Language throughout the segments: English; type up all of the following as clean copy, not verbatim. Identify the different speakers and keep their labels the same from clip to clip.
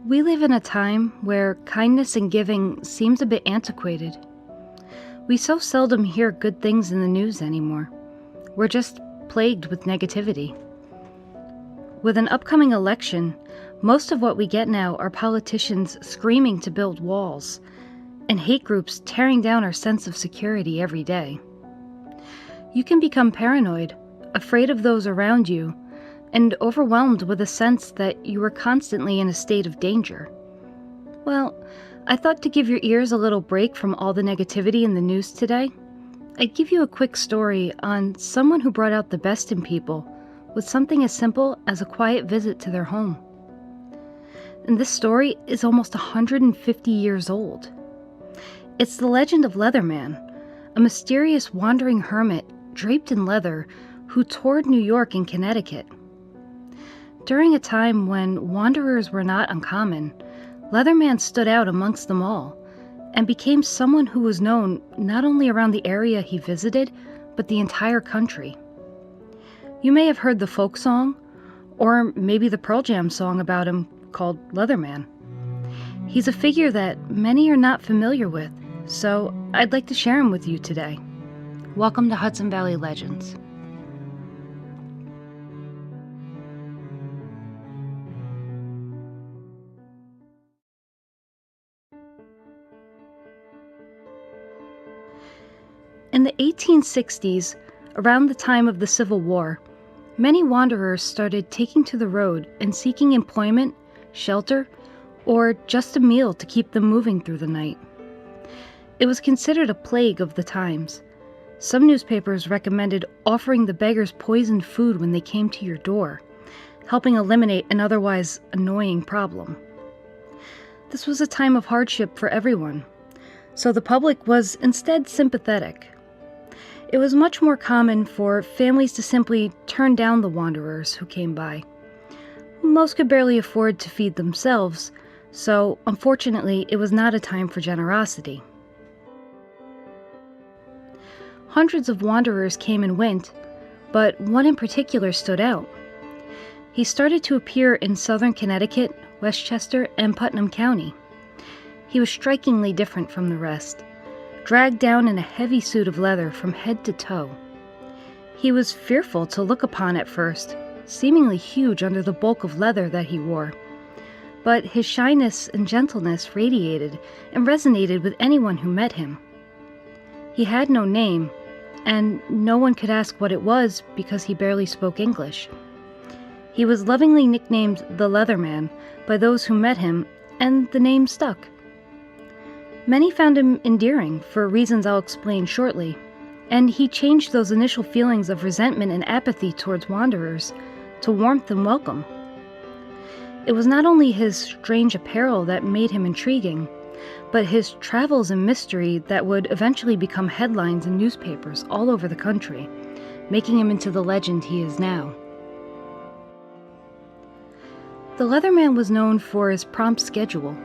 Speaker 1: We live in a time where kindness and giving seems a bit antiquated. We so seldom hear good things in the news anymore. We're just plagued with negativity. With an upcoming election, most of what we get now are politicians screaming to build walls, and hate groups tearing down our sense of security every day. You can become paranoid, afraid of those around you, and overwhelmed with a sense that you are constantly in a state of danger. Well, I thought to give your ears a little break from all the negativity in the news today, I'd give you a quick story on someone who brought out the best in people with something as simple as a quiet visit to their home. And this story is almost 150 years old. It's the legend of Leatherman, a mysterious wandering hermit draped in leather who toured New York and Connecticut. During a time when wanderers were not uncommon, Leatherman stood out amongst them all and became someone who was known not only around the area he visited, but the entire country. You may have heard the folk song, or maybe the Pearl Jam song about him called Leatherman. He's a figure that many are not familiar with, so I'd like to share him with you today. Welcome to Hudson Valley Legends. In the 1860s, around the time of the Civil War, many wanderers started taking to the road and seeking employment, shelter, or just a meal to keep them moving through the night. It was considered a plague of the times. Some newspapers recommended offering the beggars poisoned food when they came to your door, helping eliminate an otherwise annoying problem. This was a time of hardship for everyone, so the public was instead sympathetic. It was much more common for families to simply turn down the wanderers who came by. Most could barely afford to feed themselves, so unfortunately it was not a time for generosity. Hundreds of wanderers came and went, but one in particular stood out. He started to appear in southern Connecticut, Westchester, and Putnam County. He was strikingly different from the rest, dragged down in a heavy suit of leather from head to toe. He was fearful to look upon at first, seemingly huge under the bulk of leather that he wore. But his shyness and gentleness radiated and resonated with anyone who met him. He had no name, and no one could ask what it was because he barely spoke English. He was lovingly nicknamed the Leatherman by those who met him, and the name stuck. Many found him endearing for reasons I'll explain shortly, and he changed those initial feelings of resentment and apathy towards wanderers to warmth and welcome. It was not only his strange apparel that made him intriguing, but his travels and mystery that would eventually become headlines in newspapers all over the country, making him into the legend he is now. The Leatherman was known for his prompt schedule.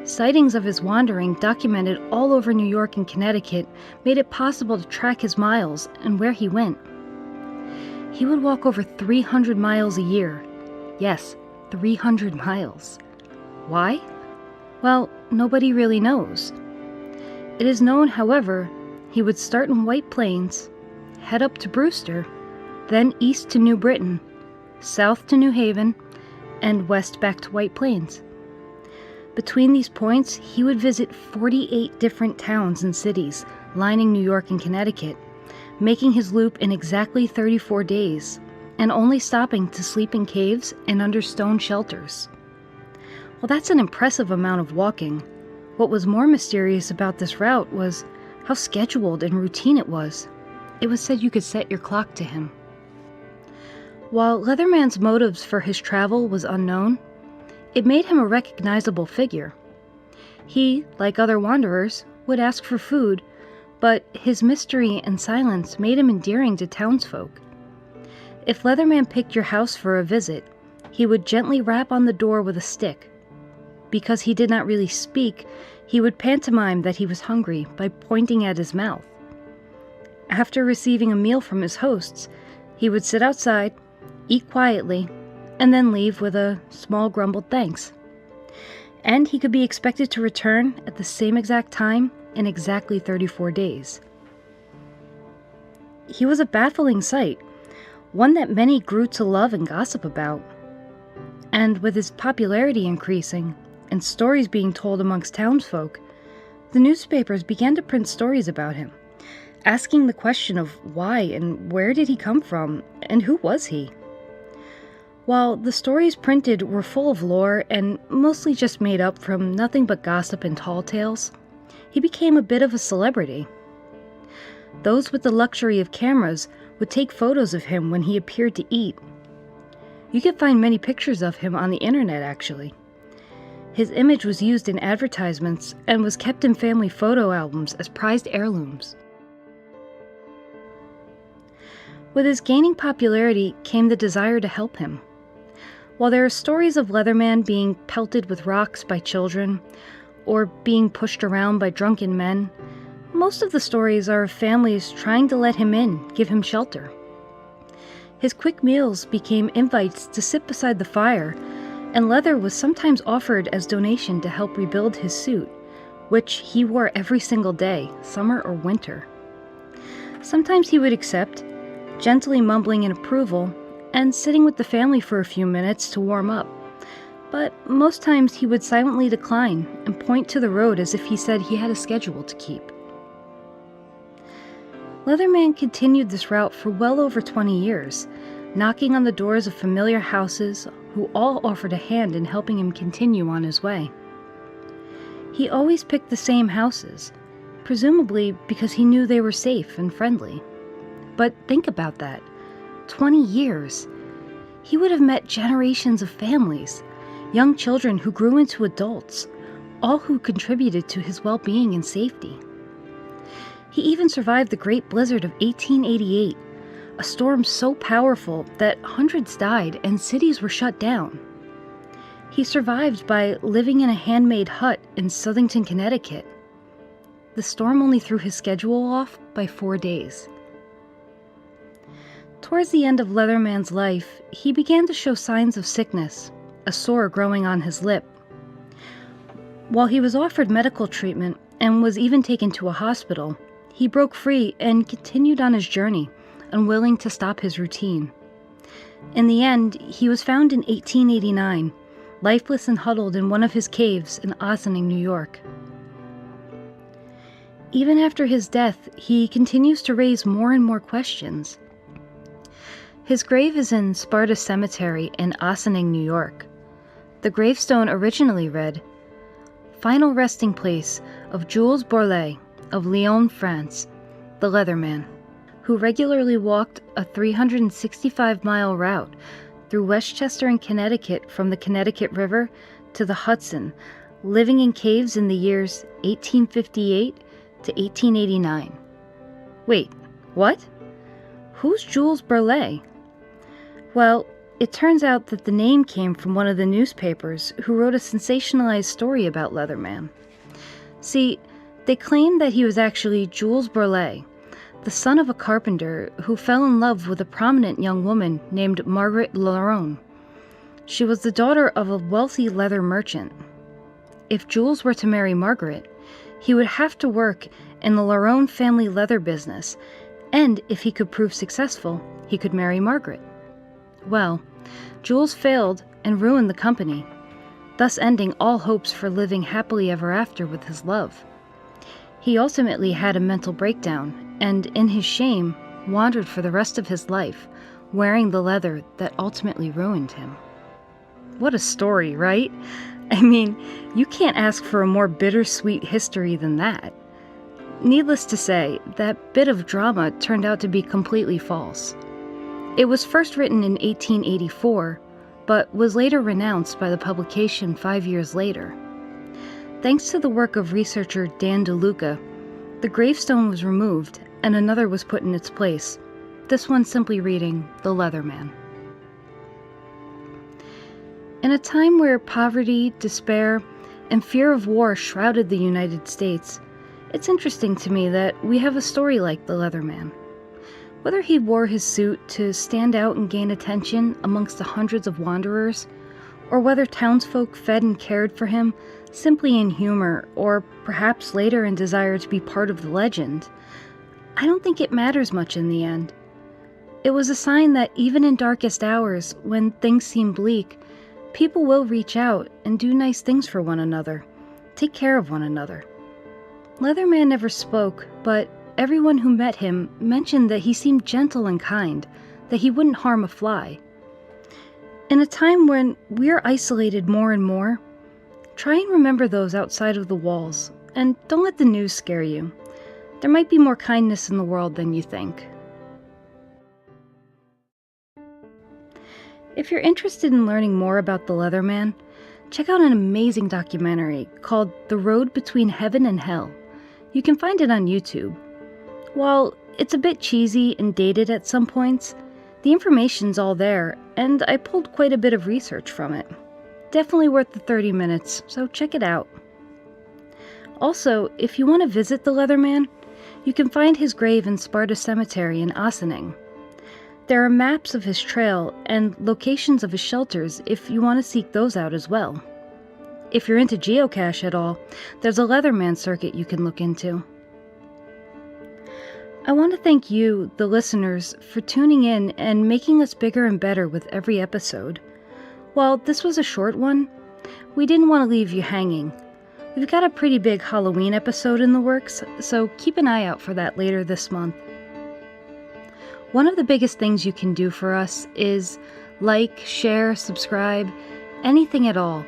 Speaker 1: Sightings of his wandering, documented all over New York and Connecticut, made it possible to track his miles and where he went. He would walk over 300 miles a year. Yes, 300 miles. Why? Well, nobody really knows. It is known, however, he would start in White Plains, head up to Brewster, then east to New Britain, south to New Haven, and west back to White Plains. Between these points, he would visit 48 different towns and cities lining New York and Connecticut, making his loop in exactly 34 days, and only stopping to sleep in caves and under stone shelters. Well, that's an impressive amount of walking. What was more mysterious about this route was how scheduled and routine it was. It was said you could set your clock to him. While Leatherman's motives for his travel was unknown, it made him a recognizable figure. He, like other wanderers, would ask for food, but his mystery and silence made him endearing to townsfolk. If Leatherman picked your house for a visit, he would gently rap on the door with a stick. Because he did not really speak, he would pantomime that he was hungry by pointing at his mouth. After receiving a meal from his hosts, he would sit outside, eat quietly, and then leave with a small grumbled thanks. And he could be expected to return at the same exact time in exactly 34 days. He was a baffling sight, one that many grew to love and gossip about. And with his popularity increasing and stories being told amongst townsfolk, the newspapers began to print stories about him, asking the question of why and where did he come from and who was he? While the stories printed were full of lore and mostly just made up from nothing but gossip and tall tales, he became a bit of a celebrity. Those with the luxury of cameras would take photos of him when he appeared to eat. You can find many pictures of him on the internet, actually. His image was used in advertisements and was kept in family photo albums as prized heirlooms. With his gaining popularity came the desire to help him. While there are stories of Leatherman being pelted with rocks by children, or being pushed around by drunken men, most of the stories are of families trying to let him in, give him shelter. His quick meals became invites to sit beside the fire, and leather was sometimes offered as donation to help rebuild his suit, which he wore every single day, summer or winter. Sometimes he would accept, gently mumbling in approval, and sitting with the family for a few minutes to warm up. But most times he would silently decline and point to the road as if he said he had a schedule to keep. Leatherman continued this route for well over 20 years, knocking on the doors of familiar houses who all offered a hand in helping him continue on his way. He always picked the same houses, presumably because he knew they were safe and friendly. But think about that. 20 years. He would have met generations of families, young children who grew into adults, all who contributed to his well-being and safety. He even survived the Great Blizzard of 1888, a storm so powerful that hundreds died and cities were shut down. He survived by living in a handmade hut in Southington, Connecticut. The storm only threw his schedule off by 4 days. Towards the end of Leatherman's life, he began to show signs of sickness, a sore growing on his lip. While he was offered medical treatment and was even taken to a hospital, he broke free and continued on his journey, unwilling to stop his routine. In the end, he was found in 1889, lifeless and huddled in one of his caves in Ossining, New York. Even after his death, he continues to raise more and more questions. His grave is in Sparta Cemetery in Ossining, New York. The gravestone originally read, "Final resting place of Jules Borlet of Lyon, France, the Leatherman, who regularly walked a 365-mile route through Westchester and Connecticut from the Connecticut River to the Hudson, living in caves in the years 1858 to 1889. Wait, what? Who's Jules Borlet? Well, it turns out that the name came from one of the newspapers who wrote a sensationalized story about Leatherman. See, they claimed that he was actually Jules Borlet, the son of a carpenter who fell in love with a prominent young woman named Margaret Laron. She was the daughter of a wealthy leather merchant. If Jules were to marry Margaret, he would have to work in the Laron family leather business, and if he could prove successful, he could marry Margaret. Well, Jules failed and ruined the company, thus ending all hopes for living happily ever after with his love. He ultimately had a mental breakdown, and in his shame, wandered for the rest of his life, wearing the leather that ultimately ruined him. What a story, right? I mean, you can't ask for a more bittersweet history than that. Needless to say, that bit of drama turned out to be completely false. It was first written in 1884, but was later renounced by the publication 5 years later. Thanks to the work of researcher Dan DeLuca, the gravestone was removed and another was put in its place, this one simply reading, "The Leatherman." In a time where poverty, despair, and fear of war shrouded the United States, it's interesting to me that we have a story like the Leatherman. Whether he wore his suit to stand out and gain attention amongst the hundreds of wanderers, or whether townsfolk fed and cared for him simply in humor, or perhaps later in desire to be part of the legend, I don't think it matters much in the end. It was a sign that even in darkest hours, when things seem bleak, people will reach out and do nice things for one another, take care of one another. Leatherman never spoke, but everyone who met him mentioned that he seemed gentle and kind, that he wouldn't harm a fly. In a time when we're isolated more and more, try and remember those outside of the walls, and don't let the news scare you. There might be more kindness in the world than you think. If you're interested in learning more about the Leatherman, check out an amazing documentary called The Road Between Heaven and Hell. You can find it on YouTube. While it's a bit cheesy and dated at some points, the information's all there, and I pulled quite a bit of research from it. Definitely worth the 30 minutes, so check it out. Also, if you want to visit the Leatherman, you can find his grave in Sparta Cemetery in Ossining. There are maps of his trail and locations of his shelters if you want to seek those out as well. If you're into geocache at all, there's a Leatherman circuit you can look into. I want to thank you, the listeners, for tuning in and making us bigger and better with every episode. While this was a short one, we didn't want to leave you hanging. We've got a pretty big Halloween episode in the works, so keep an eye out for that later this month. One of the biggest things you can do for us is like, share, subscribe, anything at all.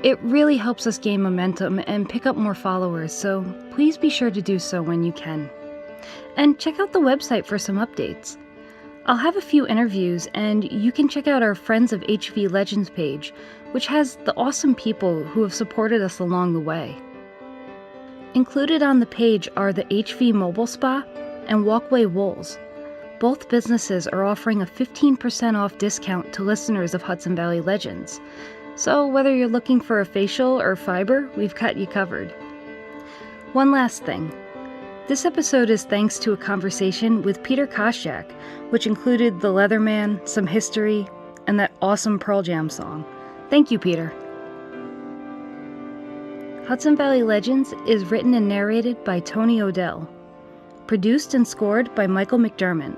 Speaker 1: It really helps us gain momentum and pick up more followers, so please be sure to do so when you can. And check out the website for some updates. I'll have a few interviews, and you can check out our Friends of HV Legends page, which has the awesome people who have supported us along the way. Included on the page are the HV Mobile Spa and Walkway Wools. Both businesses are offering a 15% off discount to listeners of Hudson Valley Legends. So whether you're looking for a facial or fiber, we've got you covered. One last thing. This episode is thanks to a conversation with Peter Koschak, which included the Leatherman, some history, and that awesome Pearl Jam song. Thank you, Peter. Hudson Valley Legends is written and narrated by Tony Odell. Produced and scored by Michael McDermott.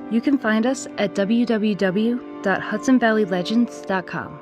Speaker 1: You can find us at www.hudsonvalleylegends.com.